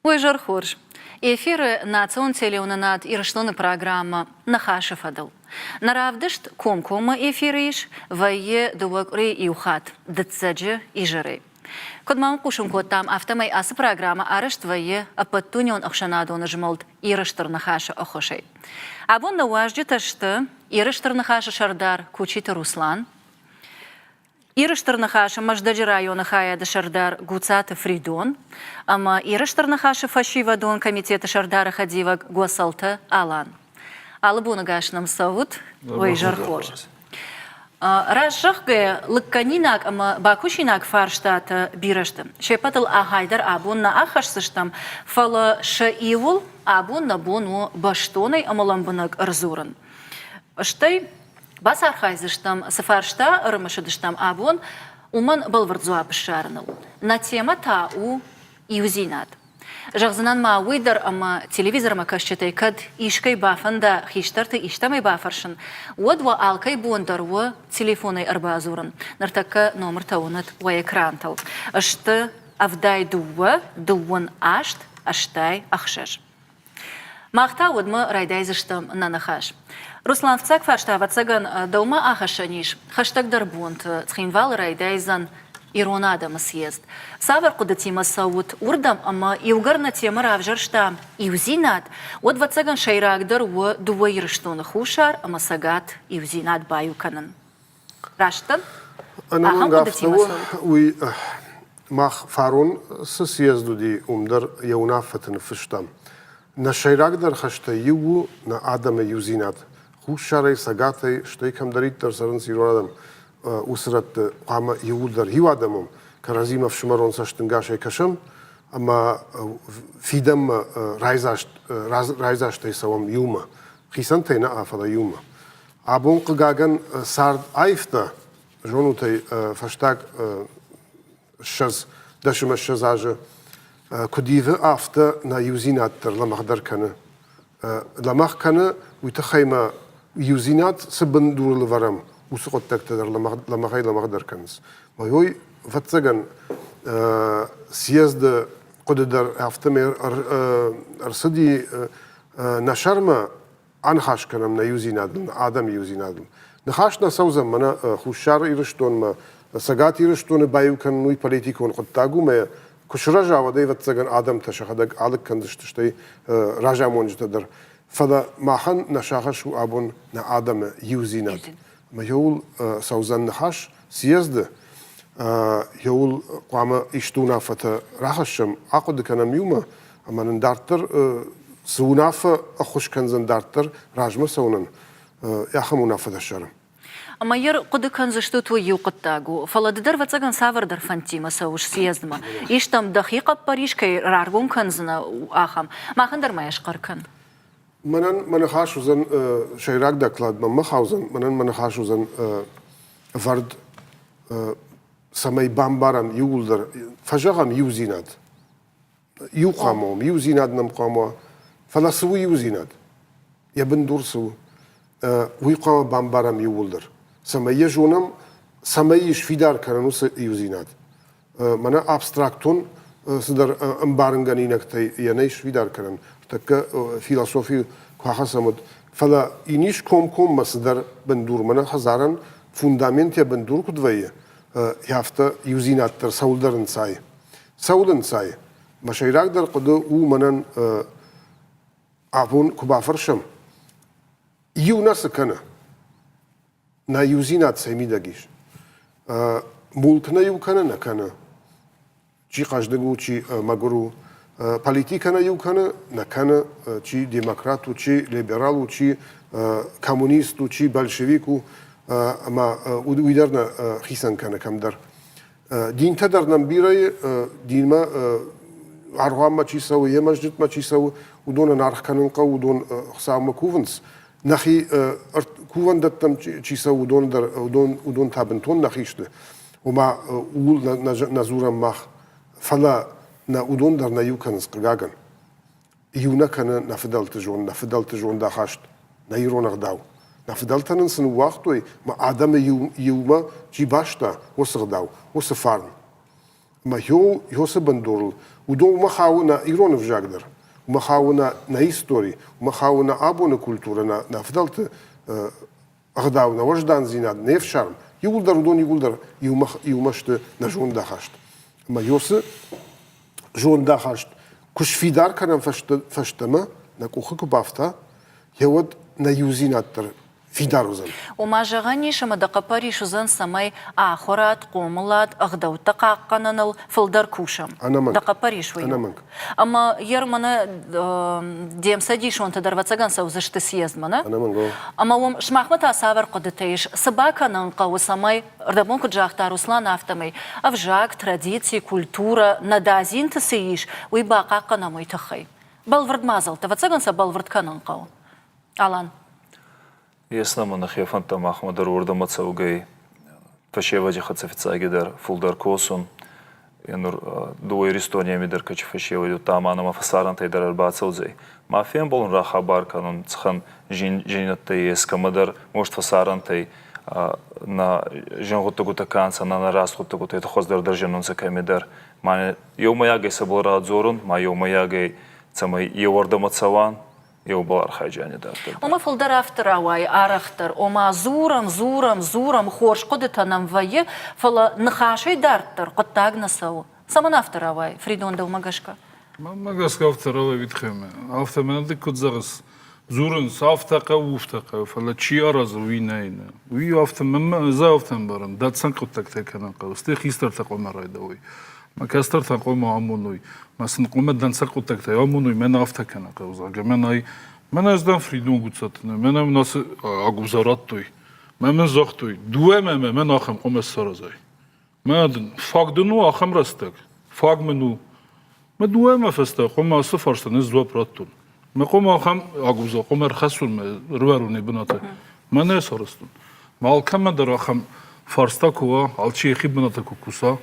Уйжар Хорж. Эфиры национ телеунанат ирышлыны программа нахашы фадыл. Наравдышт комкома эфириш вайе дувакри иухат дыцаджи ижары. Кодмам кушым коттам автомай асы программа арышт вайе апаттунион ахшанадон жмалт ирыштыр нахашы ахошей. Абон на уажджи ташты ирыштыр нахашы шардар кучиты Руслан. Ирыштырнахашы Маждаджи районы хаяды шардар Гуцаты Фридон, ама ирыштырнахашы фашивадон комитеты шардары хадивак Гуасалты Алан. Алыбуны гашным савут, Уйжар Хорж. Рашықғы лыкканинак ама бакушинак фарштаты бирышты. Шепатыл ағайдар абунна ахашсыштам фалы шаивул абунна буну баштоной амаламбынак рзурын. Штай Бас архайзыштам сафаршта ырмышыдыштам абон уман балвардзуа бішарыныл. На тема тау иузинат. Жағзынан ма уйдар ама телевизор ма кашчатай кад ишкай бафанда хиштарты иштамай бафаршын. Уадва алкай буандарва телефоной арбазурын. Нартакка номер таунат ва экрантал. Ашты авдай дуа, дуан ашт, аштай ахшаш. Махта удмы райдайзыштам нанахаш. Руслан вцак фарштава цаган дома ахашаниш. Хаштаг дарбунт цхинвал райдайзан иронадам съезд. Савар кудатима саут урдам, ама иугарна тема равжаршта иузинат. От вацаган шайрагдар у дуайрыштон хушар, ама сагат иузинат баюканан. Раштан? Ахам кудатима саут. Уй мах фарун съезду ди умдар яунафатан фыштам. На шайрагдар хашта юу на адаме юзинат. Хушарай сагатай штайкам дариттар саран сиронадам усрат қама юудар хивадамам каразимов шумарон саштынгашай кашам ама фидам райзаштай савам юма хисантайна афада юма абон қыгаган сард айфта жонутай фаштаг шаз дашыма шазажы кудивы афта на юзинаттар ламахдар каны ламах каны уйтахайма юзинат сабандур лаварам усуқот тактадар ламахай ламахдар канс майой ватсаган съезда кодедар автомер арсади нашарма анхаш канам на юзинат адам юзинат нахаш на саузам мана хушар ирштон ма сагат ирштон баюкан нуй политикон qottagу ме кушража вадай ватсаган адам ташахадаг алык кандыштыштай ражамонжтадар فلا معهن نشاخش و آبون نا آدم یوزینات. ما یول سوزن نخش سیزده یول قام اشتونا فت راحشم عقد کنم یوما اما ندارتر سوناف أخوش کنزن دارتر راجم سونن یخمونا فتشرم. Ама ер қуды канзышты твой юқыттагу. Фаладыдар вацаган савардар фантима сауш съездма. Иштам дахиқа Парижкай раргун канзына ахам. Махандар маяш қаркан. من خاشوزن شیراک دکلاد من خاوزن من خاشوزن فرد سمی بامبارم یولدر فجعم یوزیناد یوقامم یوزیناد نمقامه فلسوی یوزیناد یبندور سو ویقام بامبارم یولدر سمی جونم سمیش فیدار کننوس یوزیناد من ابستراکتون صدر امبارنگانی نکته یعنیش فیدار کنن تك فيلسوفي كحسمت فلا إنيش كوم مصدر بندور من هزارن فوندامنتيا بندور كدوية يافتا يوزينات تر سولدرن ساي مشايراك در قدو او منن عفون كبافرشم يونا سكنا نا يوزينات سيمي داقيش مولكنا يوكنا نكنا چی قاجدگو چی مگرو политика на юкана на кана чи демократу чи либералу чи коммунисту чи большевику ама уйдарна хисан кана камдар дин тадар нам бирай динма аргама чи сау емаждит ма чи сау удон нарх канын қа удон хсама куванс нахи куван даттам чи сау удон табентон нахиште ума ул назурам мах фала на удон дар на юканс قگاگن یونا کنه نفدالت جون داشت نیرونق داو نفدالتن سن وقتوی ما آدم یوما چی باشتا وسق داو وسفارن ما هو سبندورل ودو ما خاونا إيرون في جاقدر وما خاونا نايستوري وما خاونا أبونا كولتورنا نفضلت أغداونا وجدان زيناد نيف شرم يقولدر ودون يقولدر يومشت نجون داخشت ما يوس جون داخشت كش في دار كان فشتما نكوخك بافتا يود نيوزينات في داروزن وما جغني شما دقباري شوزن سماي آخرات قوملات أغدو تقاقنن الفلدر كوشم دقباري شوي أنا منك أما يرمنا ديم سديش وانت دربتسجن سوزشت سيزد منا أنا منك أما وم شمعمتا سافر قدتيش سباكا ننقا وسماي ردبونك جاختا روسلان أفتمي أفجاك تراديتي كولتورا ندازين تسيش ويباقا قنامي تخي بالورد مازل تفتسجن سبالورد كننقا ألان Ясно, нахефанта Махмадар урдамат саугай фашеваджи хацафицаги дар фулдар косон янур дуой ристониями дар качи фашеваджи тамана мафасаран тай дар арбацаузай мафиан болун рахабар канун цхан жинаттай ескамадар может фасаран тай на женготагута канца на нарастготагута это хоздар дар женунса камедар мане йомаягай сабора адзорун ма йомаягай цамай йордамат саван يو بار خاجاني دارتر. وما فلدر أفتر أواي أرختر وما زورم خورش قدتا نمويه فلا نخاشي دارتر قد تاق نسو سمن أفتر أواي فريدون دو مغشكا ما قاسك أفتر أواي بيتخيمة أفتر من عندك كد زغس زورن سافتقا وفتقا فلا تشي أرز ويناينا وي أفتر من زا أفتر برن دات سنك قد تكتاكنا قا استيخ يستر تقوى مراي دوي ما كاستر تقوى ما عمونوي ما سنقوم دان سنك قد تكتاك عمونوي من أفتر كنا قا وزاقا من أزدان فريدون قد ساتنا من ناس عقب زاراتوي من زاختوي دوامه من آخم قوم السرزاي من فاقدنو آخم رستك فاق منو ما دوامه فستا قوم أصفرشتا نزدوا براتون ما قوم آخم عقب زا قوم رخصون ما رواروني بناته ما ناس رستون ما الكم در آخم فارستا كوا علشي خيب بناته كوكوسا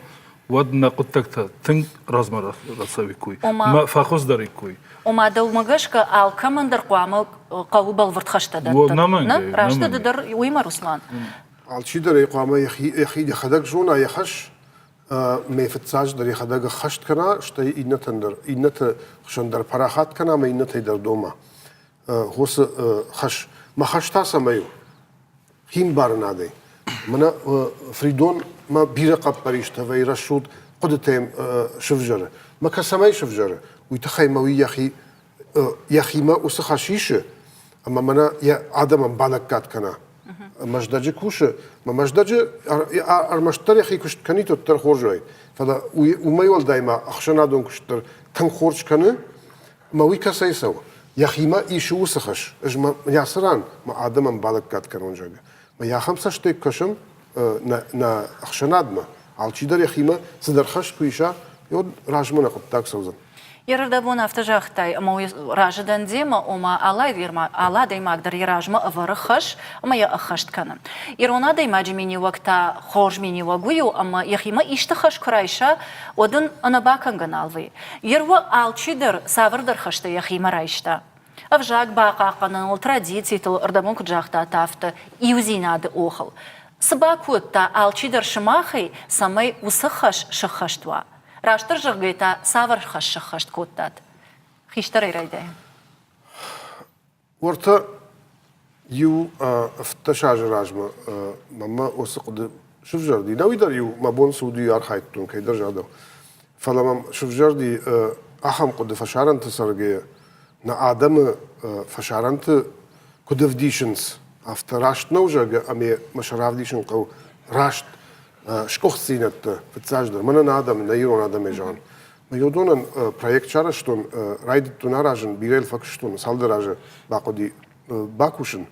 ود نقد تكتا تنك رازمر رساوي كوي ما فاخوز داري كوي وما دو مغشكا الكمندر قوامل قاو بالورد خشتا دارتر راشتا دار ويما روسلان علشي در إقامة يخي يخدق جونا يخش ما يفتساج در يخدق خشت كنا شتى إنتندر إنت خشندر براخات كنا ما إنت يدر دوما هوس خش ما خشتا سمايو هين بارنا دي منا فريدون ما بيرقب بريشته ويرشود قدتهم شفجره ما كسماي شفجره ويتخيل موي يخي ما وسخشيشه اما منا يا ادم بالكات كنا مجدج كوشه ما مجدج ارمشتر يخي كشت كنيتو تر خورجاي فدا وما يول دايما اخشنا دون كشتر كان خورج كنا ما وي كسيسو يخي ما يشو وسخش اجما ياسران ما ادم بالكات كنا جاga ما يا خمسه شتيك كشم نا اخشنادما علشي در يخيما صدر خش كويشا يود راجمنا قبتاك سوزن يردبون افتجاختاي اما راجدن ديما اما الله ديما اقدر يراجما افرخش اما يا اخشت كان يرونا ديما جميني وقتا خورج ميني وغويو اما يخيما اشتخش كرايشا ودن انا باكن غنالوي يروا алчидер савр дерхашта يخيما رايشتا افجاك باقا قنن التراديتي تل اردبون كجاختا تافت يوزيناد اوخل سباكوت تا алчидер شماخي سمي وسخش شخشتوا راштыр жыргыта савыр хаш коттат. Хиштар ирайдай. ورتا يو افتشاج راجما ماما وسقد شوف جردي ناوي دار يو ما بون سودي يار خايتون كي درجة دو فلما شوف جردي أخم قد فشارنت سرقية نا آدم فشارنت قد فديشنس أفتر راشت نوجا أمي مشراف ديشن قو راشت شكوخ سينت فتساجدر منا نادم نيرون آدم جان ما يودون проект чарашton райдиту наражен бирел факштон салдераже бакоди бакушен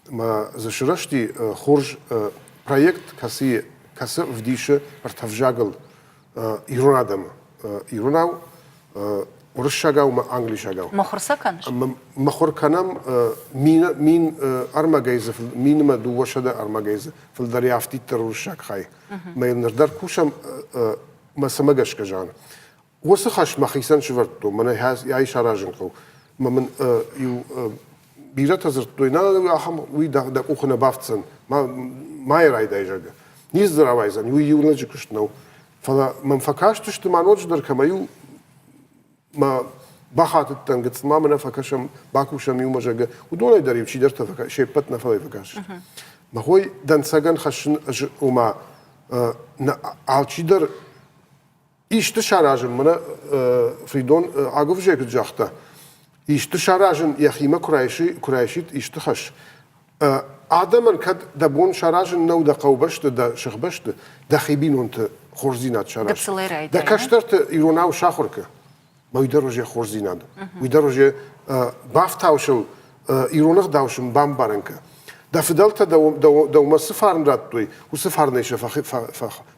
ма зашрашти хорж проект каси вдише артавжагл иронадам иронау уршагау ма англишагау مخرسكن مخور كنم مين أرمجيز مين ما دوشة أرمجيز في الدريافتي تروشك خاي ما ينردر كوشم ما سمجش كجان وسخش ما خيسان شفتو من هاز يعيش راجنكو ما من يو بيرت زرتو ينا أخم ويدا أخنا بافتسن ما يراي دايجا نيز دراويزن يو يولج كشتنو فلا من فكاشتش تمانوش در كمايو ما بخات التنقط ما من فكاشم باكو شميو مجاجة ودون يدري وشي درت فكاش شيء بتنا فلا فكاش ما هو دان سجن خشن وما عالشي در إيش تشارجن منا فريدون عقوف جاك جاخته إيش تشارجن يا خيمة كرايشيت إيش تخش آدم كد دبون شارجن نو دا قوبشت دا شخبشت دا خيبين أنت خورزينات شارج دا كشترت إيروناو شاخرك ما يدرج خورزينات ويدرج بافتاوشل إيرونخ داوشم بامبارنك دا فدلت دا ما سفارن راتوي وسفارنيش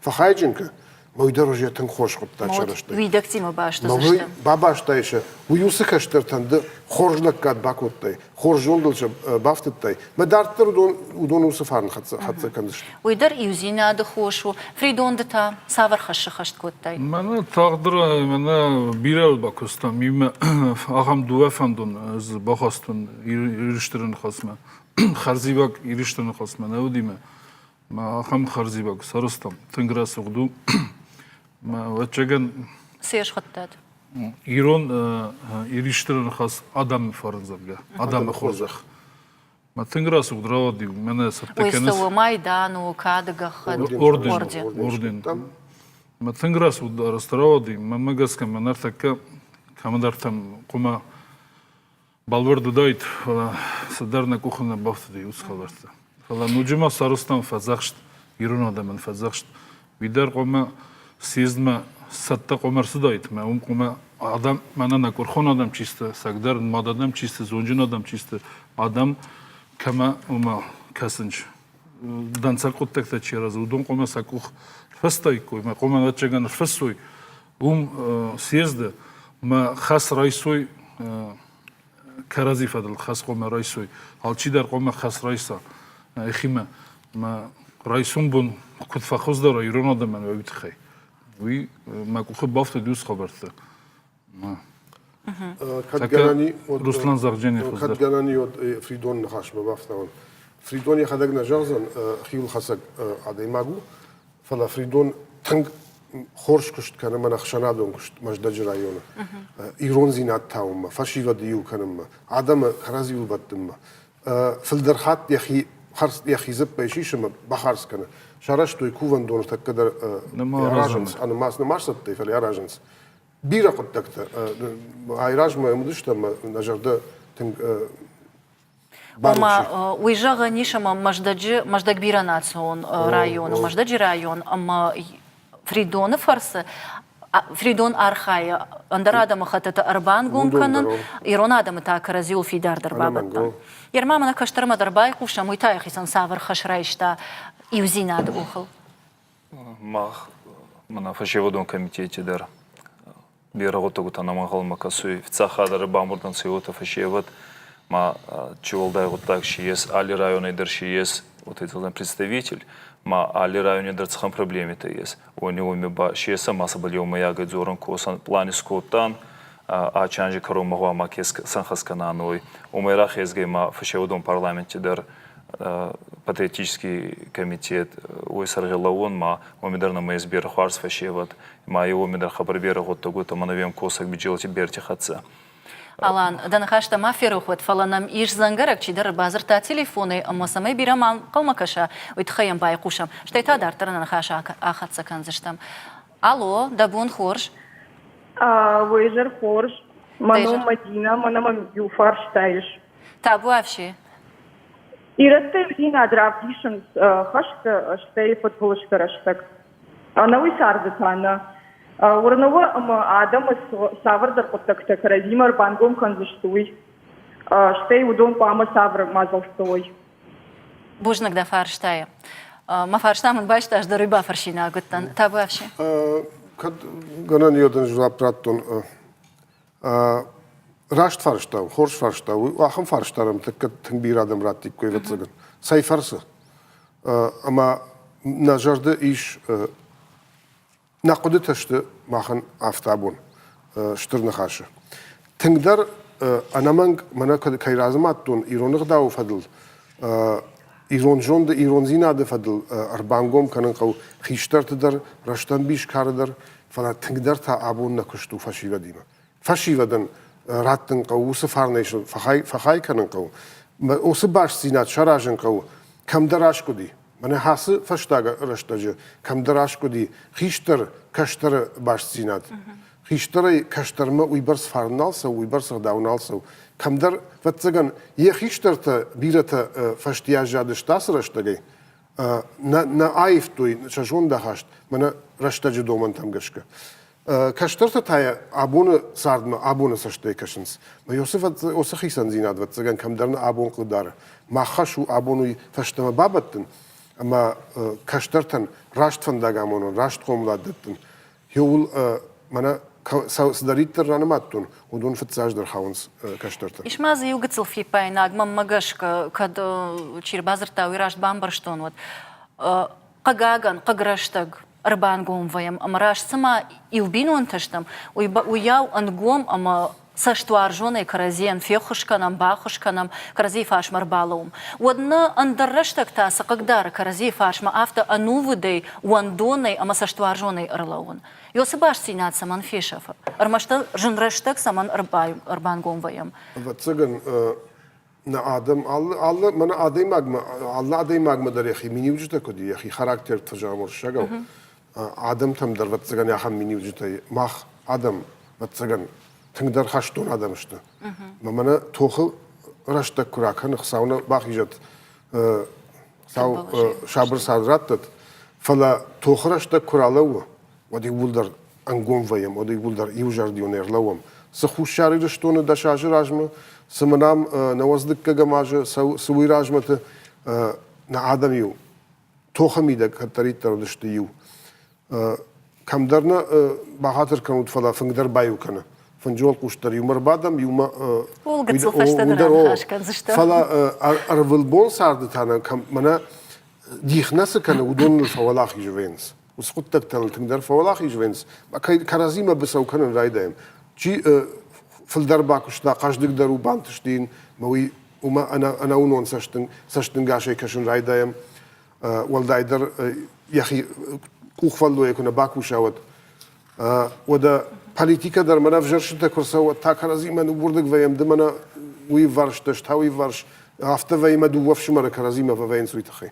فخايجنك ما يدرج تنخوش قطع شرشت ويدكتي ما باش ما تزشتم باباش تايشه ويوسك اشترتند خورجلك قد باكوتاي خورجون دلش بافتتاي ما دارتر ودون وسفارن خدت كندش ويدر يوزينا دخوشو فريدون دتا سافر خشت كوتاي Mana taqdir mana biral bakostam mima ağam duafandun z baxastun irishtirin xasma xarzibak irishtirin xasma navdima ma ağam xarzibak sarostam tengras uqdu ma vachagan سيش خطات İron irishtirin xas adam farzabga adam xorzax ma tengras uqdravadi mana saptakenes ويستوى مايدان وكادغخ орден ما تنقرأ رستراودي ما مجلس كمان نرتك كمان درتم قما بالورد دايت فلا صدرنا كوخنا بافتدي وسخلرت فلا نجمع صارستم فزخشت يرون هذا من فزخشت بيدار قما سيزما ستة قمر صدايت ما قما آدم من أنا كرخون آدم چیسته سقدر ماد آدم چیسته زونجن آدم چیسته آدم كما وما كسنج دانسال قطك تشيرز ودون قما سكوخ فستايكوي ما قوم نتشجن فسوي سيزده ما خاص رئيسوي كرازي فضل خاص قوم رئيسوي هالشي در قوم خاص رئيسا إخيما ما رئيسون بون كنت فخوز داره يرونا دمن ويبتخي وي ما كوخ بافت دوس خبرته روسلان زغجاني خوز كد جاناني فريدون نخاش ما بافتون فريدون يخدقنا جازن خيول خسق عدي ماغو فلا فريدون تنگ خورش كشت كان من خشنادون كشت مجدج رايونا ايرون زينات تاوما فاشيلا ديو كانما عدم خرازيو بدما فلدرخات يخي خرس يخي زب بيشيشم بخارس كان شارشتو يكوفن دون تقدر راجنس انا ماس نمارست فلي راجنس بيرا قد تكت هاي راجما مدشتم نجرد تنگ وما ويجا نيشما مجدج بيراناتسون район مجدج район أما فريدون فرس فريدون أرخايا عند آدم خطة أربان قوم كنن إيرون آدم تاكرزيول في دار دربابتا يرما منا كشتر ما درباي خوشا مويتاي خيسان سافر خشرايشتا يوزينا دوخل مах منا فشيودون комитете дер бирагото гутана махал макасуй фцахадары бамурдан сиота фашиеват ма чувалдай вот так шиес али районы дер шиес вот этот представитель ма али районе дер цхан проблеме-то есть у него меба шиеса маса балио моя гадзорон косан плане скоттан а чанжи каро магва макес санхаскананой у мэрах езге ма фашиодон парламенте дер патриотический комитет ойсаргелаон ма омидарна мэсбер хварс фашиеват ма его мидар хабарбера вот тогута манавем косак биджелти берти хатса Алан, данахашта мафиру ход фаланам иш зангарак чидер базар та телефоны, amma самай бираман калмакаша, уйтхаям байкушам. Что это дар тарана хаша ахатса канзыштам. Алло, дабун хорш. Вейжер хорш. Мано Мадина, мано юфар штайш. Табу авши. Ирасте вина драфтишн хашта штей футболшкараштак. Она уйсардатана. ورنوا آدم سافر در قطعه کرایمر بانگوم کنزشتوی شتی ودون پام سافر مازوستوی بوجنك دا فارشتايا ما فارشتا من باش تاش دريبا فرشينا قلتن تابو افشي كد غنان يودن جواب براتون راشت فارشتاو خورش فارشتاو واخم فارشتارم تك تنبير آدم راتي كوي وتزغن ساي فرسه اما نجرد ايش نقدت هشت ماخن افتابون شتر نخاشه تنقدر انا من كي لازماتون ايرونغ داو فضل Ironjonda ironzina fadl arbangom kanan qaw khishtartdar rashtan bish kardar fala tingdarta abunna kushtu fashivadima fashivadan ratten qaw usfarnation fakhay kanan qaw usbash sinat sharajan qaw kamdarash kudi mana hası fashtaga rashtaja kamdarash kudi khishtar kashtar bash sinat khishtaray kashtarma uybars farnalsa uybars daunalsa kamdar vatsagan ye khishtarta birata fashtiyaja shtas rashtagay na aiftuy shajonda hasht mana rashtaja doman tam gashka kashtarta taya abunu sardma abunu sashtay kashins ma yosef osakhisan zinad vatsagan kamdarna abun qdar ma khashu abunu fashtama babattin ama kashtartan rashtfandagamon rashtqomladtin yol mana سداريت الرانماتون ودون فتساج در خاونس كاشترتا. إيش ما زي يوجد في بايناج ما مجاش كد شير بازر تاوي راش بامبرشتون ود قجاجن قجرشتج أربعين قوم فيم أمراش سما يوبينون تشتم وياو أنقوم أما ساشتوار جوني كرازين فيخش كنام باخش كنام كرازي فاش مربالوم ودنا أندرشتك تاسا قدار كرازي فاش ما أفتا أنوفدي واندوني أما ساشتوار جوني أرلاون يوسباش سينات سمان فيشافا أرمشتا جنرشتك سمان أربعين قوم فيم واتسجن نا آدم الله من آدم ماغما الله آدم ماغما در يخي مني وجدت كدي يخي خاراكتر تجامر شجعو آدم تم در واتسجن يخم مني وجدت ماخ آدم واتسجن تقدر خشتون آدم شته ما منا توخل رشتك كراكن خساونا باخيجت ساو شابر صادرات فلا توخرشتك كرالو ودي ولدر أنقوم فيهم ودي ولدر يوجر ديونير لوم سخوش شاري رشتون دشاج راجمه سمنام نوزدك كجماجة سوي راجمته نعادم يو توخميدك هالطريقة تردشتيو كم درنا بخاطر كانوا تفلا فنقدر بايو كنا فنجول قشتر يوم ربادم يوم ولقت صفشت درام خاش كان زشتا فلا أرفلبون صارت أنا كم منا ديخ ناس كانوا ودون الفولاخ يجوينس وسقطتك تقدر فولاخ يجوينس كرازيما بس أو كانوا رايدهم شيء في الدربة كشتا قاش تقدروا بانتشتين موي وما أنا ونون سشتن قاشي كشن رايدهم والدايدر يا أخي كوخفلو يكون باكو شاود وده polityka در مناف جرشته كرسوا تاكرازي من وبردك ويم دمنا ويفرش تشتاوي فرش هفته ويم دو وفش مرة كرازي ما فين سوي تخي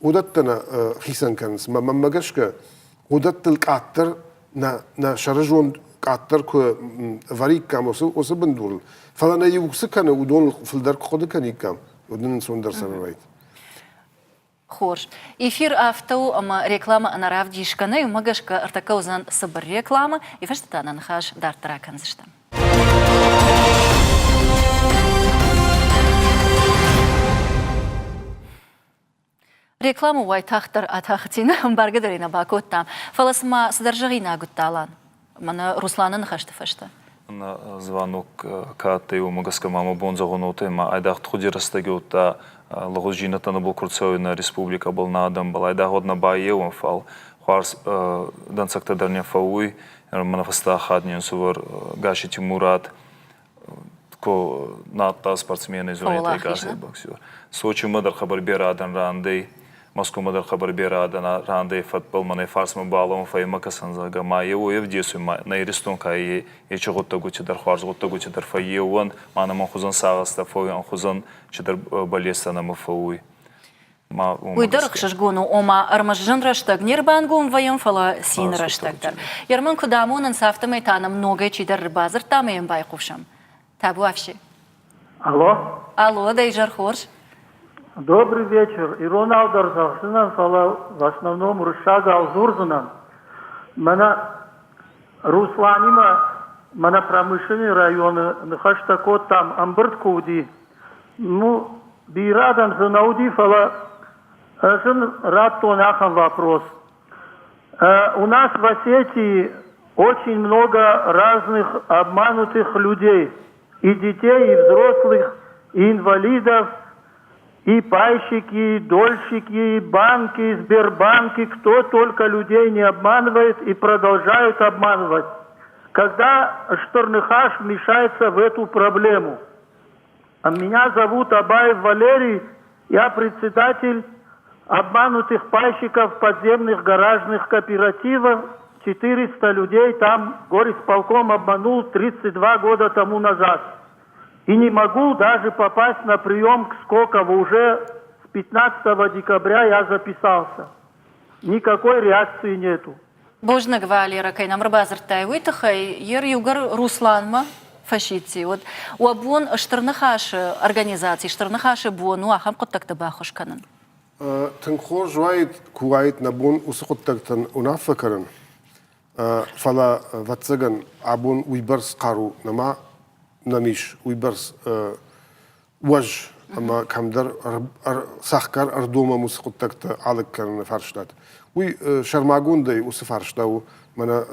ودتنا خيسان كنس ما مجشك ودت الكاتر نا شرجون كاتر كو فريق كام وسبندول فلنا يوكسكن ودون في الدرك خد كان كام ودن سوندر سنرايت خوش эфир автоу ама реклама анарав дишканы умагашка артакаузан сабар реклама и фештата нанхаш дартара канзышта рекламу вайтахтар атахтина баргадарина бакоттам фаласма содержагина гутталан мана русланын хашты фешта на звонок каты умагаска мама бонзагоноте ма айдах тхудирастаги утта логожината на Букурцовина республика был на Адам была айда годна баевом фал харс дансакта дарня фауй манафаста хаднин сувар гаши Тимурат ко ната спортсмены зоны гаши боксер Сочи мадар хабар берадан рандей Москва мадар хабар берадан рандей футбол мане фарс мабалом файма касанзага маеву евдесу на иристон кай ечоготта гучидар харс готта гучидар фаевон мана махузан сагаста фоян хузан чидар балестана мафауй Уйдырық шашгуну ома армажжын раштаг нирбангум вайым фала син раштагдар. Ярман кудамунын сафтамай тана много чидар базар тамаем байқушам. Табу авши. Алло. Алло, дай жархорш. Добрый вечер. Ирон Алдарзахсынан фала в основном Рушага Алзурзунан. Мана Русланима, мана промышленные районы, нахаштако там Амбырткуди. Ну, бирадан занауди фала рад тонахам вопрос. У нас в Осетии очень много разных обманутых людей. И детей, и взрослых, и инвалидов, и пайщики, и дольщики, и банки, и Сбербанки. Кто только людей не обманывает и продолжают обманывать. Когда Штырныхаш вмешается в эту проблему? Меня зовут Абаев Валерий. Я председатель обманутых пайщиков подземных гаражных кооперативов. 400 людей там горисполком обманул 32 года тому назад. И не могу даже попасть на прием к Скокову. Уже с 15 декабря я записался. Никакой реакции нету. Божнак Валера, кай нам рабазыртай уйтахай, ер югар Русланма фашити. Вот у абон штырнахаши организации, штырнахаши бону, ахам коттакта бахушканан. تنخور جوايد كوايت نبون وسقطتن ونافكرن فلا فتسجن عبون ويبرس قارو نما نميش ويبرس وجه اما كمدر سخكر اردوما مسقطتك على كرن فرشتات وي شرماغون دي وس فرشتاو منا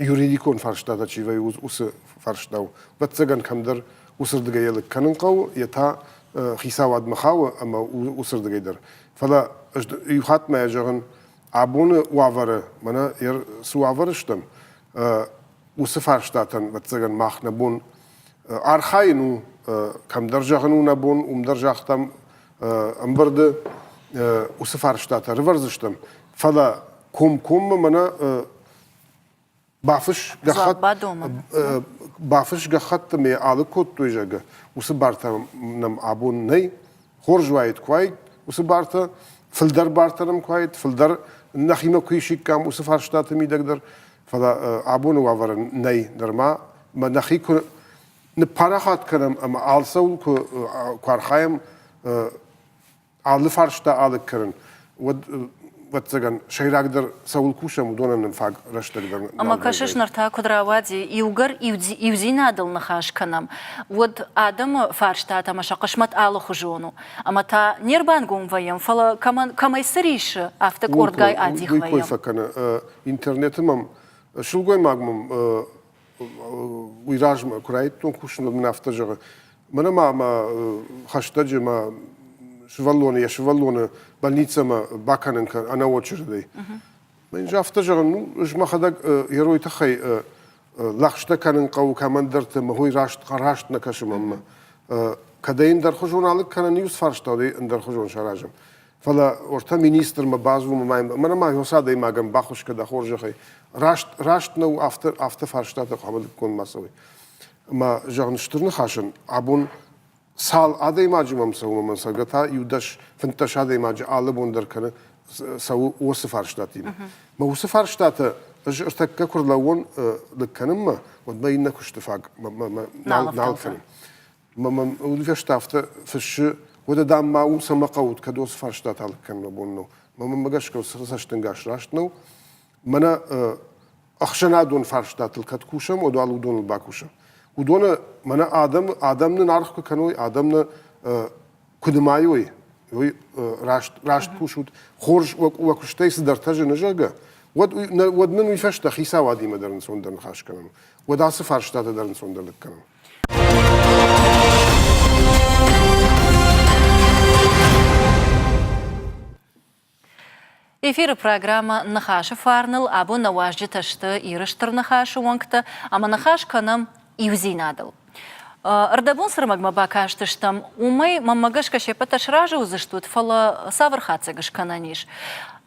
يوريديكون فرشتات تشيفي وس فرشتاو فتسجن كمدر وسر دغيل كننقو يتا خيساواد مخاو اما وسر دغيدر فلا يخات ما يجرن عبون وافره منا ير سوافرشتم وسفرشتاتن فتسجن ماخ نبون ارخاينو كم درجهنو نبون درجختم امبرد وسفرشتات ريفرزشتم فلا كوم منا بافش گخت بافش گخت می آلکوت تویجگه وسبارتا نم عبون نی خورج وايد كويت وسبارتا فلدر بارتنم كويت فلدر نخيمه كويشي كام وسفرشتات مي دقدر فلا عبون وافر ني درما ما نخيكو نپارخات کنم اما آلسول کارخایم آل فرشته آل کرن ود زگن شیراق در سول کوشم دونن نفاق رشته در اما کشش نرتا کدراوادی یوگر یوزین عدل نخاش کنم ود آدم فرشته تا مش قشمت آل خجونو اما تا نیربان گم ویم فلا کمی سریش افتک اردگای عادی خویم. وی فکنه اینترنت مم شلگوی ماگمم ويراج كرايت تونكوش من افتجر منا ما خشتج ما شفالوني بلنيتسا ما باكانن انا وتشردي من جا افتجر نو جما خدك يروي تخي لاخشتا كانن قو كمان درت ما هو راشت نكشم كدين در خجون عليك كان نيوز فرشتا دي در خجون شراجم فلا ورتا مينيستر ما بازو ما منا ما يوسادي ما جنب باخش كده خورجخي راشت نو افتر فرشتات قبل كون مسوي ما جان شترن خاشن عبون سال ادي ما جمم سو من سغتا يودش فنتش ادي ما على بوندر كان سو وس فرشتاتين ما وس فرشتات ارتك كرلون لكنما وبين كشتفاق ما نالكن ما ولفش تافت فش وده دام ما وسما قود كدوس فرشتات على كان بونو ما جاش كوس سشتنجاش راشتنو منا أخشنا دون فرشتات الكتكوشم ودوالو دون الباكوشم ودون منا آدمنا نعرف كانوي آدمنا كدمايوي يوي راشت كوشود خورج وكشتيس درتاج نجاجا ود من ويفش تخيسا وادي مدرن سوندر خاش كانوا وداس فرشتات درن سوندر لك كانوا Эфир программа «Нахаша фарнел» або «Наважджи ташты» ирыштыр «Нахаша» уанкта, ама «Нахашка» нам «Ивзинадыл». Ардабун сырмагма бакаштыштам, умай маммагашка шепата шражы узыштут, фала савырхацыгыш кананиш.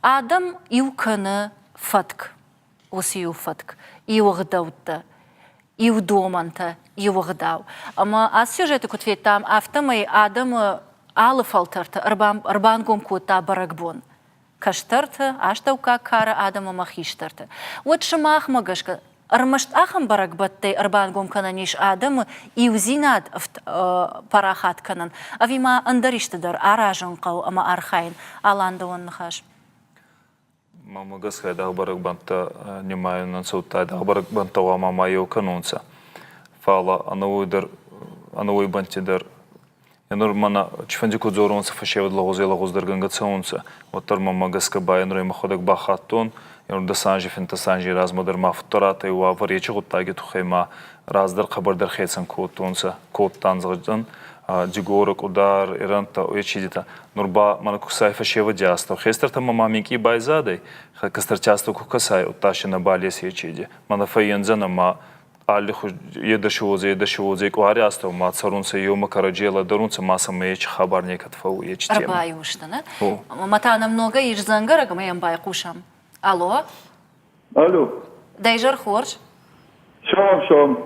Адам иуканы фатк, осы иу фатк, иуғдаутта, иудоманта, иуғдау. Ама аз сюжеты кутвет там автомай адам алы фалтарта, арбангом кута барагбон. Каштарты, аштаука кара адама махиштарты. Вот шамах магашка, армашт ахам барагбаттай арбангом кананиш адам и узинад парахат канан. Авима андариштадар аражан қау ама архайн аланда он нахаш. Мама гаскай да барагбанта немаю нансаутай да барагбанта ама майо канунца. Фала анауй бантидар Янур мана чфандику зоронса фашевад лагоздер гангационса. Отар мама гаска баян рой маходак бахатон. Янур дасанжи фентасанжи размадар мафтората и уа варечи гуттаги тухайма раздар хабардар хейцан коотонса кооттан згаждан дигорок удар иранта уечидита. Нурба мана кусай фашева дяста. Хейстерта мама мики байзадой. Кастар часто кукасай отташи на балес ечиди. Мана файензана ма али хуш едашивозе квари астав ма царунса йома караджела дарунса маса меч хабар некат фау ечтем. Арбаюштана. О. Матана много иш зангарага маям байқушам. Алло, Алло, дайжар хорж. шалом.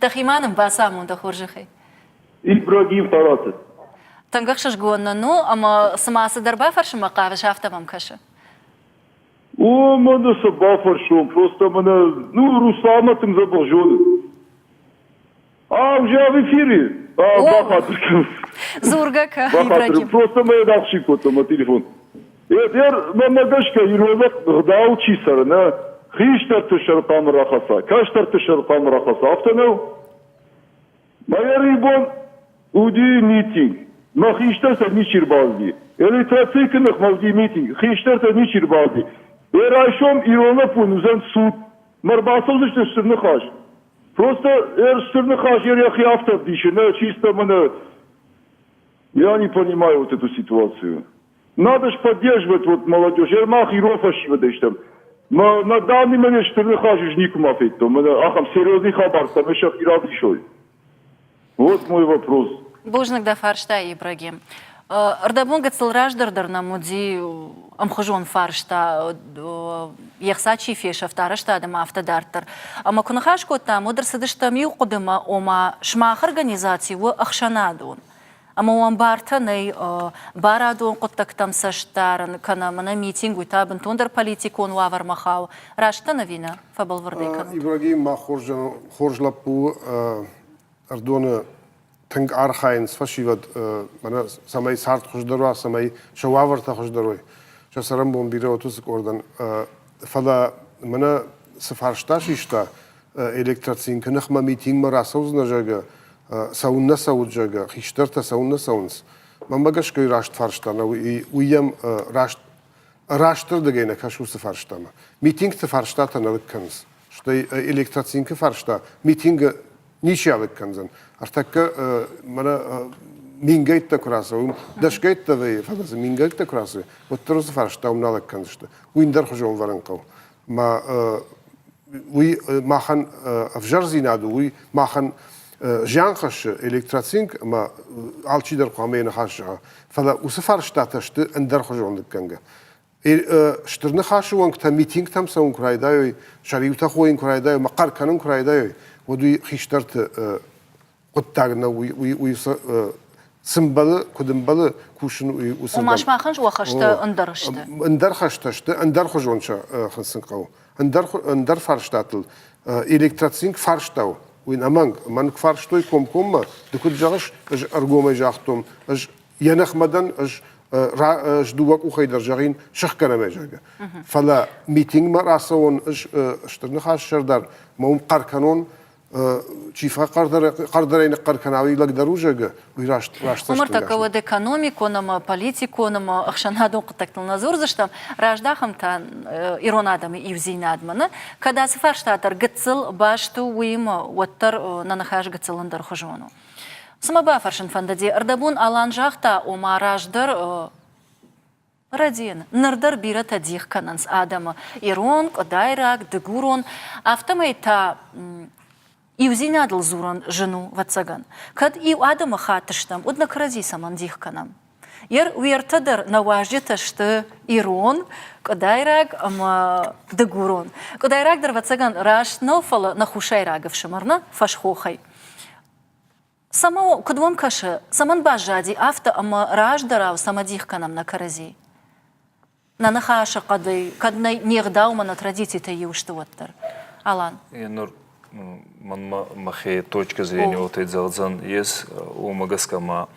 Тахиманым басамун да хоржихай. Ибрагим Тарасов. Тангахшаш гонна, ну, ама самаса дарба фарши мақавиш автавам каша. О, мана сабафар шум, просто мана, ну, Руслана-тым забыл жены. А, уже в эфире? А, О. бахатыр. Зургака, Бахатыр, Ибрагим. просто моя дахшик вот на телефон. Ер, мамагашка, юрвак, да учи сарана. Хиштар тышар там рахаса, каштар тышар там рахаса. Автонел? Моя рибон, уди митинг. Ma хиштар ничир базди. Электрицикных мазди митинг. Хиштар ничир базди. Эрашом ирона пунузан суд. Марбасович стырны хаш. Просто стырны хаш я хиафтов дишина, чисто мана. Я не понимаю вот эту ситуацию. Надо же поддерживать вот молодежь. Ермах и Рофаши выдачтам. На данный момент стырны хаш уж никому афетто. Ахам серьезный хабар, там еще ирafишой. Вот мой вопрос. Бужнак да фаршта, Ибрагим. Ардабун гацлраждардар на муди амхожон фаршта, яхсачи феша втарашта адама автодартар. Ама кунахашко там ударсадышта миуқудыма ома шмах организации в ахшанадун. Ама уамбарта ней барадун қуттактам саштаран, кана мана митингу табын тундар политикон вавар махау. Рашта навина, фабал вардекан. Ибрагим ма хоржлапу ардона تنگ آرخاین فشیواد من سمای سرد خوش دروا سمای شوافر تا خوش دروی چه سرم بوم بیره اتوس کردن فلا من سفارشتاش ایشتا الکتریسین که نخما میتینگ مرا سوز نجاگه ساون نساود جاگه خیشتر تا ساون نساونس من بگش که راشت فارشتانه ویم راشتر دگینه کشو سفارشتامه میتینگ سفارشتاتا نلکنس شتی الکتریسین که فارشتا میتینگ نیشیالک کنزن ارتک من مینگیت تکراسه دشگیت تایی فقط مینگیت تکراسه و تروز فرشته اون نالک کنشته وین در خجون ورنقو ما وی ما خن افجار زینادو وی ما خن جانخش الکتریسینگ ما آلچی در قامین خاشها فلا وسفرشته تشت اندر خجون دکنگه شترن خاشو وانك تا میتینگ تام سون کرایدای شریعت خوین کرایدای مقر کنن کرایدای ودوی خیشترت قطعنا وي سمبل كدمبل كوشن وسمبل وماش ما خنش وخشتا اندرشتا اندرخشتشت اندرخجونشا خنسنقو اندر فرشتاتل الكتراتسينك فرشتاو وين امانك من فرشتوي كوم دكود جاش ارغوم جاختم ينخ مدن اج دوك وخيدر جاغين شخ كلام جاغا فلا ميتينغ مراسون اشترنخاش شردار مو قركنون چیفا قردرین قرکناوی لگ دروجه ویراشت عمر تکود экономику نما политику نما اخشانادون قطعت النظر زشتم راجداهم تان ایران آدمی ایوزین آدمانه کدا سفرشتاتر گتسل باشتو ویم وتر ننخاش گتسلن در خجوانو سما بافرشن فنددی اردبون آلان جاختا وما راجدر Радин, нардar бира тадих кананс Адама. Ирон, Кодайрак, Дегурон, автомайта Ивзинадл зурон жену вацаган. Кад ив Адама хатыштам, однак рази саман дих канам. Ер уертадер наважита шты Ирон, Кодайрак, Дегурон. Кодайрак дар вацаган раш нофала на хушайрагов шамарна, фашхохай. Само кадвам каша, саман бажади авто ама раш дарав самадих канам на карази. На нахаша кадна нигдаума на традиции-то юштуаттар. Алан. Енур махе точка зрения вот эти залзан есть у магаскама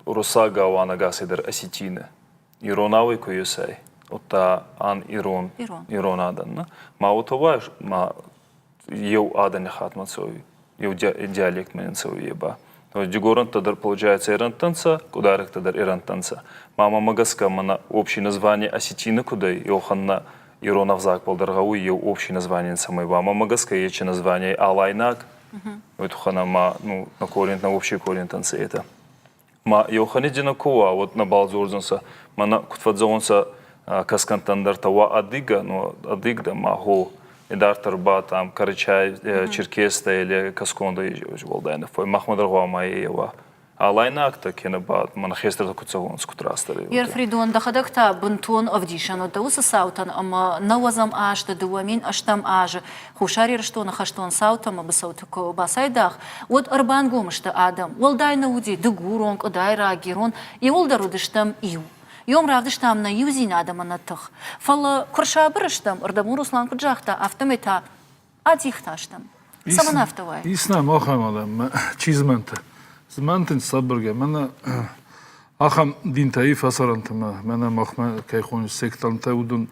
русага вана гасидер осетина. Иронавый куюсай. Ота ан ирон адан. Ма утова ма ев адан хатмацой. Ев диалект менцой еба. Дюгоран тогда получается ирантанца, кударек тогда ирантанца. Мама магаска мана общее название осетина куда йоханна иронов зак полдаргау ее общее название самой мама магаска есть название алайнак. Вот хана ма ну на корень на общий корень танца это. Ма йохани динакова вот на балзурзанса мана кутфадзонса каскантандар тава адига но адигда ма хо Идартерба, там, Карачай, Черкеста или Касконда, Волдайна, Махмадар Гуамаева. Алайнакта кенебат манахестер куцавон скутрастер. Ерфридон дахадакта бунтон авдишан ода уса саутан ама навазам ашта дуамин аштам аже хушари раштона хаштон саутам абасаутко басайдах вот арбан гомшта адам волдайна уди дугурон одайра герон и волдарудыштам ию Йом равдыштам на юзин адаманатых фала куршабырыштам ардаму Руслан куджахта автомета адихташтам саманафтавай Исна махамадам чизменте زمانتن صبرگه من آخام دین تایف اثرانتم من مخمه که خون سکتان تودون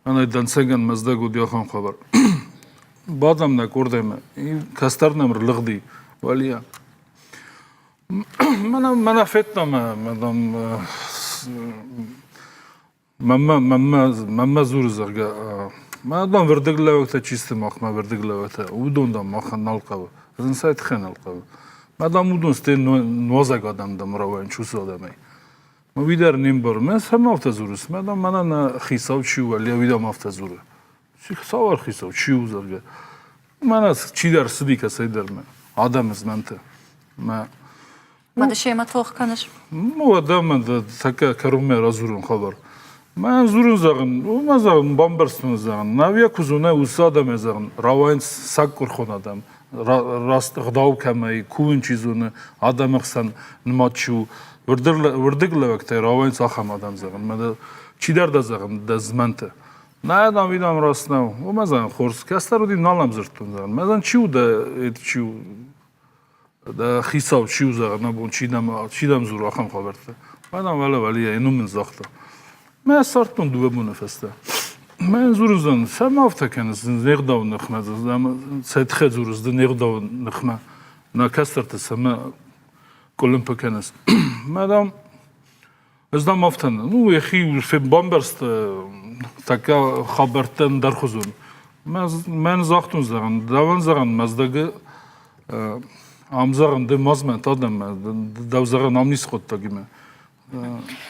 من دانسگن مزدگ و دیاخان خبر بعدم نکردم این کستر نمر لغدی ولی من فتنم مما زور زرگه من دام وردگ لوقت چیست مخمه وردگ لوقت ودون دام مخن نالقه زن سایت خن نالقه Madam udun ste nozag adamdam ravan çusu adamay. Ma vidar nimbor men sam hafta zurus. Madam mana na xisav çiu vali vidam hafta zuru. Çi xisav xisav çiu zarga. Mana çidar sidika sayder men. Adamız mente. Ma Mada şeyma toğ kanır. mu adam da taka karume razurun xabar. Ma zurun zagın. O ma zagın bambarsın zagın. Naviya kuzuna usada mezagın. Ravan sak kurxon adam. Rast gdav kamay kuvin çizunu adamıxsan nmaçu vırdıgla vakti ravan saxam adam zagın. Mada çidar da zagın da zmente. Ne adam vidam rastna. O ma zagın xors. Kastar udin nalam zırtun zagın. Mazan çiu da çiu da xisav çiu zagın. Nabun çidam zuru axam xaberti. Madam vali enumin zaxta. Ma sartun duve bu nefeste. من زورزن سم افته کنز نقداو نخمه زم سیدخه زورزد نقداو نخمه نکسترت سم کلم پکنز مدام از دام افتن نو یخی فی بامبرست تکا خبرتن در خزون من زاختون زغن دوان زغن مزدگه امزغن ده مزمن تادم دو زغن امنیس خود تاگیمه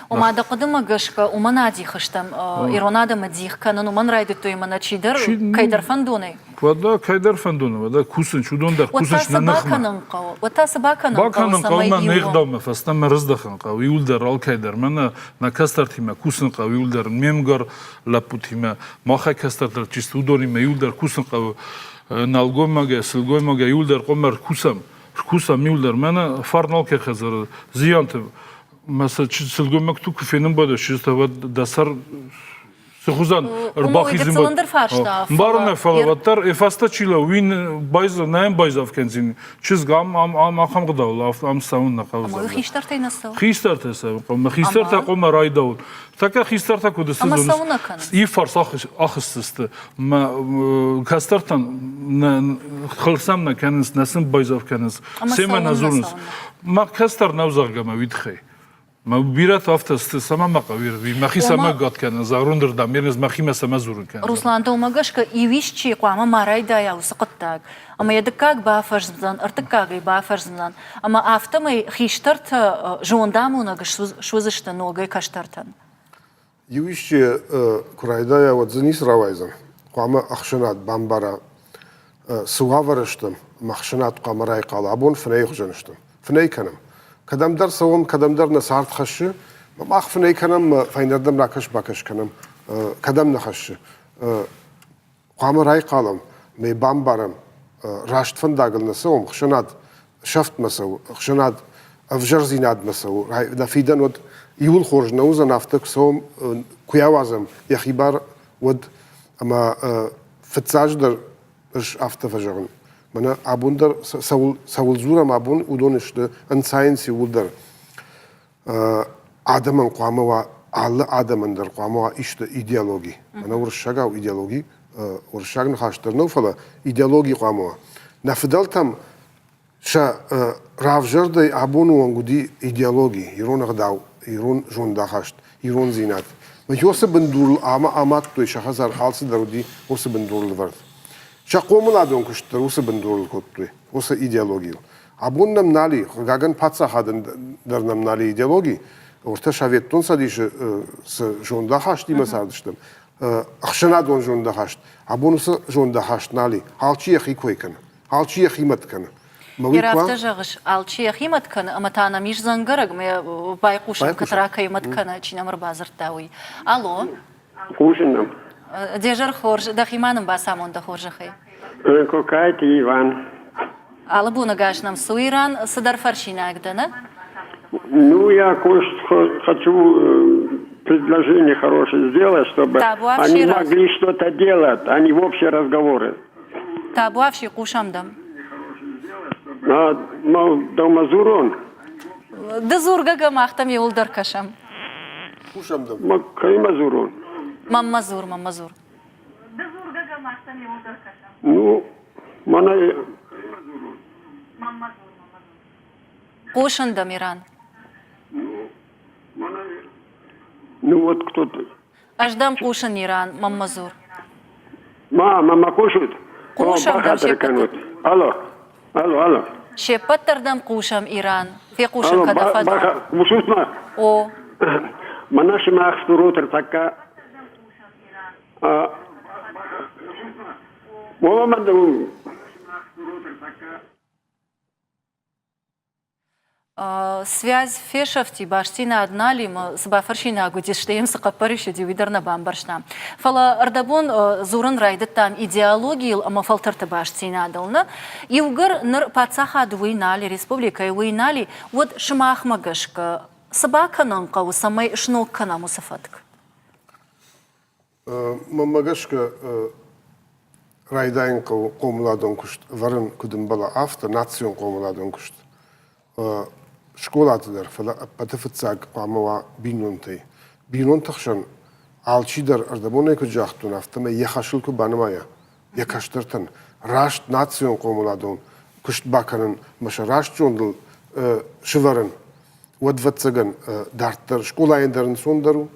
Oma da qadima gashka umana dixashtam ironada madixka nanu man raydı to imana çidar kaydar fandonay. Vada kaydar fandonay vada kusun çudon da kusun nakhma. Vata sabakanın qaw. Bakanın qawma neqdam fastam razdaxan qaw yulder al kaydar mana na kastartima kusun qaw yulder memgar laputima maxa kastartar çistudoni me yulder kusun qaw nalgomaga silgomaga yulder qomar kusam yulder mana farnal ke khazar ziyant Mesela çizilgömek tu küfenin bada şizde ve dasar sıkuzan erbaği zimbat. Barne falavatlar efasta çila win bayza naim bayza afkenzin çizgam am akam gdavla am savun naqavza. Ama xiştartay nasıl? Xiştartay sav qom xiştarta qom raydavul. Taka xiştarta kodası Ama savuna kanı. İfar axıstı. Ma kastartan xılsam na kanız nasın bayza afkeniz. Semen azurunuz. Ma kastar navzargama vidxey. Ma birat haftası sama maqavir. Maxi sama gat kan zarundur da mirniz maxi sama zurun kan. Ruslan da umagashka ivişçi qama marayda ya usqattak. Ama yadkak ba farzdan artkak ba farzdan. Ama aftamay xiştart jondamuna shuzishta nogay kashtartan. Ивище курайдая вот занис равайзан. Қама ақшанат бамбара суаварыштым. Махшанат қамарай қалабун фней хужаныштым. Фней канам. Kadamdar savam kadamdar nasart xaşı. Ma xfney kanam faynardam rakaş bakaş kanam. Kadam naxaşı. Qamaray qalam. Me bambaram rasht fandagl nasawm xshanat shaft masaw xshanat afjar zinad masaw. Da fidan wad يقول خرج نوزا نفتك سوم كياوازم يا خبار ود اما فتساجدر اش افتفجرن منا ابوندر سول زورا مابون ودونشت ان ساينس يولدر ادمن قامه وا الله ادمن در قامه وا işte ideoloji انا ورشاغا ideoloji ورشاغن خاشتر نو فلا ideoloji قامه نفدلتم شا ravjerde abonu angudi ideoloji ironag daw İron jondahaşt, İron zinat. Ve yose bendurul ama amat to şahazar alsı darudi ose bendurul var. Şakomul adon kuştur ose bendurul kottu. Ose ideoloji. Abundam nali gagan patsa hadın darnam nali ideoloji. Orta şavettun sadiş jondahaşt dime sardıştım. أخشنادون جون دهشت أبونس جون دهشت نالي هالشي أخي كوي كنا هالشي أخي مت كنا يرافت جغش алчи خيمت كان أما تانا مش زنجرق ما بايقوش كترا كيمت كان تشينا مر بازر تاوي ألو Кушаем. ديجر خورج دخيمانم باسامون دخورج خي Кокайте Иван. Алабуна гашнам суиран садар фаршинак дана. Ну, я хочу предложение хорошее сделать, чтобы они могли что-то делать, а не в общие разговоры. Табуавши кушамдам. Домазурон. Дазурга гамахтам юлдар кашам. Кушамдам. Каймазурон. Маммазур. Дазурга гамахтам юлдар кашам. Ну, мана... Кушандам Иран. Ну, вот кто-то. Аждам кушан Иран, маммазур. Мама кушает? Кушамдам шепат. Алло. Шепаттардам кушам Иран. Фе кушан кадафад. Кушутма? О. Манаши махстурутер така. Мамаду. Связь фешафти баштина одна ли мы с бафаршина гудиштеем с капарища дивидерна бамбаршна. Фала ардабон зуран райдет там идеологии ама фалтарта баштина адална. И угар нар пацаха дуинали республика уинали вот шмахмагашка собакананка у самой шноккана мусафатк. Мамагашка райдаинка комладон кушт варен кудын бала авто национ комладон кушт. شکولات در فلا پتفت قاموا بینون تخشن عالچی در اردبونه که جاختون افتم یخشل کو بانمایا یکشترتن راشت ناتسیون قومولادون کشت باکنن مش راشت جوندل شورن ودفت سگن دارتر شکولای درن سوندرو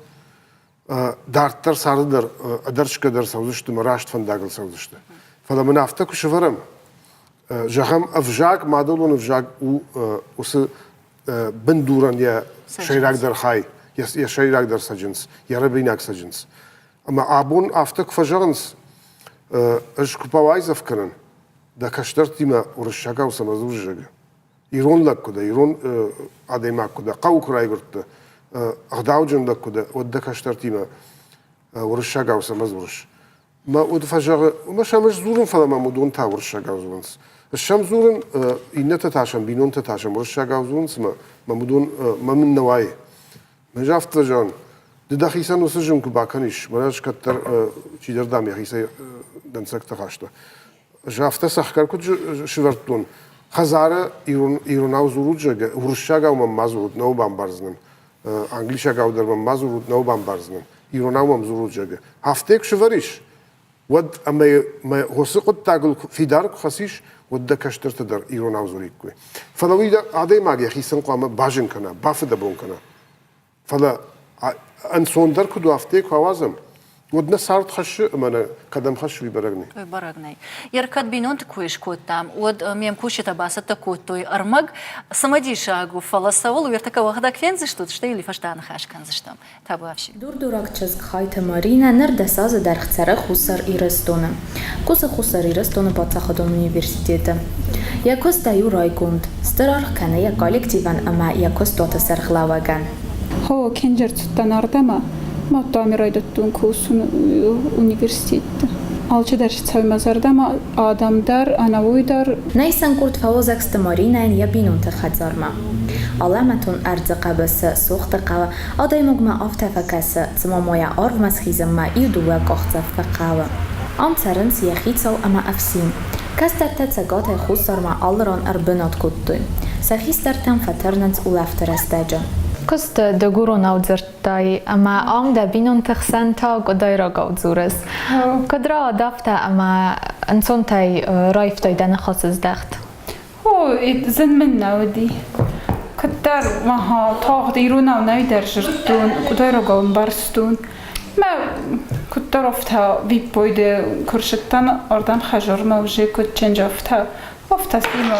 دارتر ساردر ادرش کدر سوزشت مراشت فنداگل سوزشت فلا من افته کو شورم جهم افجاك مادولون افجاك وس بندوران يا شيراك در خاي يا شيراك در سجنس يا ربيناك سجنس اما ابون افتك فجرنس اش كوباوايز افكرن دا كشترتي ما ورشاكا وسمازوجا يرون لك كده يرون اديما كده قاو كرايغرت اغداوجن لك كده ود كشترتي ما ورشاكا وسمازورش ما ودفجر مش زورن فلا ما مدون تا ورشاكا وزونس الشام زورن إنتا تاشم بينون تاشم ورشاقا وزون سما ممدون ما من نواي من جافت جان ده خيسان وسجم كباكنيش مناش كتر شيدر دام يا خيسا دنسك تخاشتا جافت سخكر كنت شورتون خزارة إيروناو زورود جا ورشاقا ومن مازورود نو بامبارزنن انجليشاقا ودر من مازورود نو بامبارزنن إيروناو مم زورود جا هفتيك شوريش ود أما غسقت تاقل في دارك خسيش وده كشترت در ایران آوزوری کوی. فلوی دا عادی ماگی خیسن قام باجن کنه بافد بون کنه. فلا انسان در کدو هفته کوازم ودنا صارت خش من قدم خش ببرگنی. ببرگنی. يركض بينون تكويش كوتام ود ميم كوشة تباسة تكوتوي أرمج سمديش أقول فلسطول ويرتكا واحدة كفين زشتوت شتى اللي فشتان خاش كان زشتام تابوافشي. دورك تشز خايت مارينا نردساز در خسر خسر إيرستونه. كوس خسر إيرستونه باتخدون universitete. يكوس تايو رايكوند استرار كان يا كولكتيفان أما يكوس توت سرخلاوغان. هو كنجرت تناردما. ما تعميريدتون كوسون universitet. Alçı ders çavmazarda ama adamdar, anavuydar. Neysen kurt fawozakst marinayn ya binun txadzarma. Alamatun ardzaqabası soxtaqava adaymogma aftafakası tsmamoya arvmasxizma iduwa qoxtsafaqava. Amtsarın siyahitsav ama afsin. Kastarta tsagata khusarma alran arbinat kuttu. Saxistartan faternans ulaftarastajja. Kost doguro naudzertai, ama am da binun txsanta godaira gaudzures. Kadra dafta ama ansontai raiftai dana khasız daxt. هو زن منا ودي كتر ما تاخد يرونا ونايدر جرتون كدايرو قوم برستون ما كتر افتها بيبويد كرشتان أردان خجر ما وجي كت چنج افتها سيما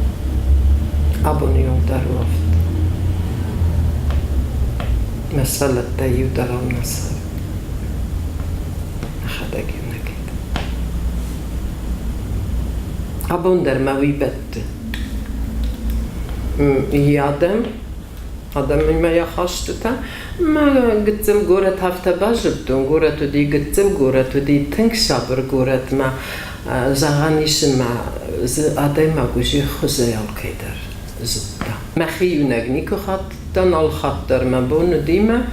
أبونيون دروفت مسألة تايو درام نصر أخدك نكيد أبون در موي بد يادم آدم ما يخاشتتا ما قتل قورت هفته باجبتون قورت ودي قتل قورت ودي تنك شابر قورت ما زغانيش ما آدم ما قوشي خزي الكيدر زبطة ما خيو نغنيكو خطتن الخطر ما بونو ديما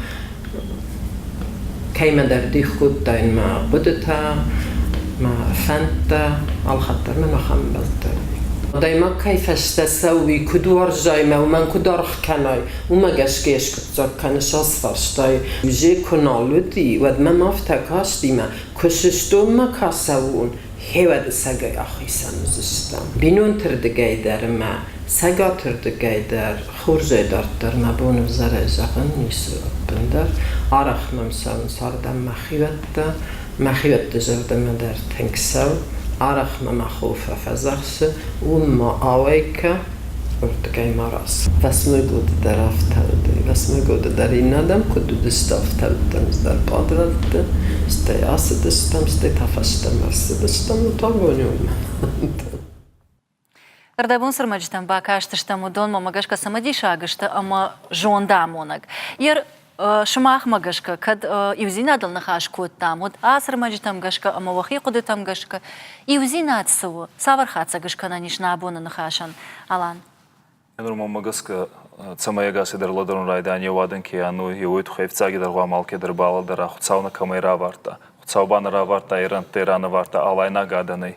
كيما در دي خودتين ما قدتا ما فانتا الخطر ما نخمبلتا دايما كيف تسوي كدور جايمة ومن كدور خكناي وما قشكيش كتزار كانش أصفرشتاي وجي كنالو دي ود ما مفتكاش ديما كششتو ما كاسوون هيود ساقاي أخي سنزشتم بينون تردقاي در ما ساقا تردقاي در خورجاي دارتر ما بونو زره جاقن نيسو بندر عرخ ممساون ساردم مخيوت جردم در تنكسو عرخ ما مخوفة فزخش وما آويكا ورتقاي مراس بس مجود در افتالدي بس مجود در این ندم کدو دست افتالدم در بادرالد ستی آس دستم ستی تفشتم مرس دستم و تا گونیوم Ардабун сырмаджитам бакаштыштам удон мамагашка самадишагышты ама жондамонак. Ер шмах магашка кад ивзинадал нахаш коттам вот асырмаджитам гашка ама вахи кудетам гашка ивзинадсу савархатса гашка на нишна абона нахашан алан. Енур мамагаска цамаягаси дар ладарун райдани ваден ки ану юит хефцаги дар гамалки дар балдара хуцауна камера варта хуцаубана раварта иран терана варта алайна гаданы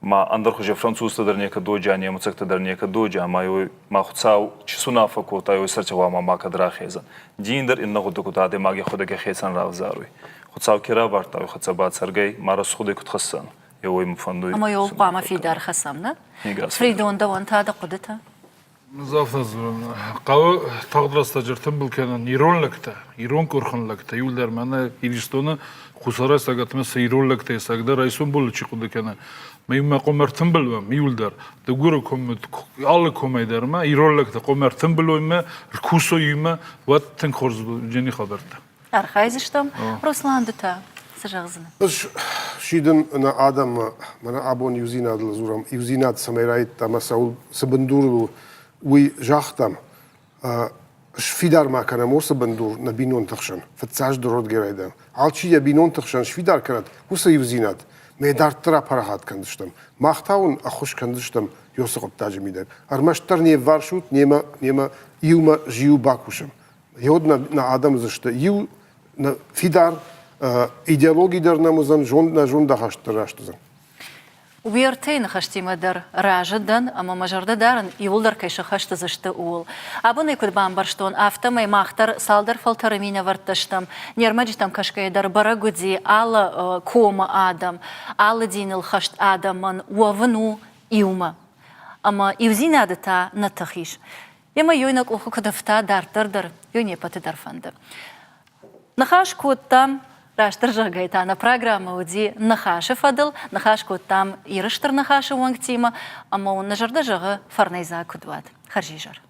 ما اندر خوجه فرانسوس در نیک دو جانی مڅک در نیک دو جامای ما خصاو چسونا فکوتا یو سرچ وا ما کدرا خیزن جیندر ان خود کو تا دماغ خود که خیسن راوزاروی خصاو کرا ورتا خصبات سرگی مارس خود کو تخصن یو مفندوی اما یو قام في دار خصم نه فريدون ده وانت هذا قدته مزافز قاو تقدر استجرتم بالكان يرون لكتا يرون كورخن لكتا يولدر مانا يريستونا خسارة ساقت مسا يرون لكتا يساقدر رئيسون بولو چي قد كان ما يما قمر تنبل ما يولدر دقورو كم الله كم يدر ما يرون لكتا قمر تنبل وما ركوسو يما وات تنخرز جني خبرتا أرخايزشتم روسلان دتا سجغزنا شيدن أنا آدم منا أبون يوزيناد لزورم يوزيناد سميرايت تما ساول سبندور وي جاختم شفيدار ما كان مور سبندور نبينون تخشن فتساج درود جرايدا عالشي يبينون تخشن شفيدار كانت هو سيوزيناد ما يدار ترى فرحات كندشتم ما اختاون أخش كندشتم يوسق التاج ميدان أرمشتر نيه وارشوت نيما يوما جيو باكوشم يودنا نا آدم زشت يو نا فيدار إيديولوجي در نموزن جون دهشت راشتزن ويرتين خشتي مدر راجدن أما مجرد دارن يولدر كيش خشت زشت أول أبو نيكود بامبرشتون أفتم أي ماختر سالدر فلترمينة ورتشتم نيرمجتم كشكي در برغودي على كوما آدم على دين الخشت آدم من وفنو يوما أما يوزين عادتا نتخيش يما يوينك أخو كدفتا دار در يويني بات در فند نخاش كودتم راштыр жағайтана программа уди нахашы фадыл, нахашку там ирыштыр нахашы уаңктима, ама он нажырды жағы фарнайза күдвад. Харжижар.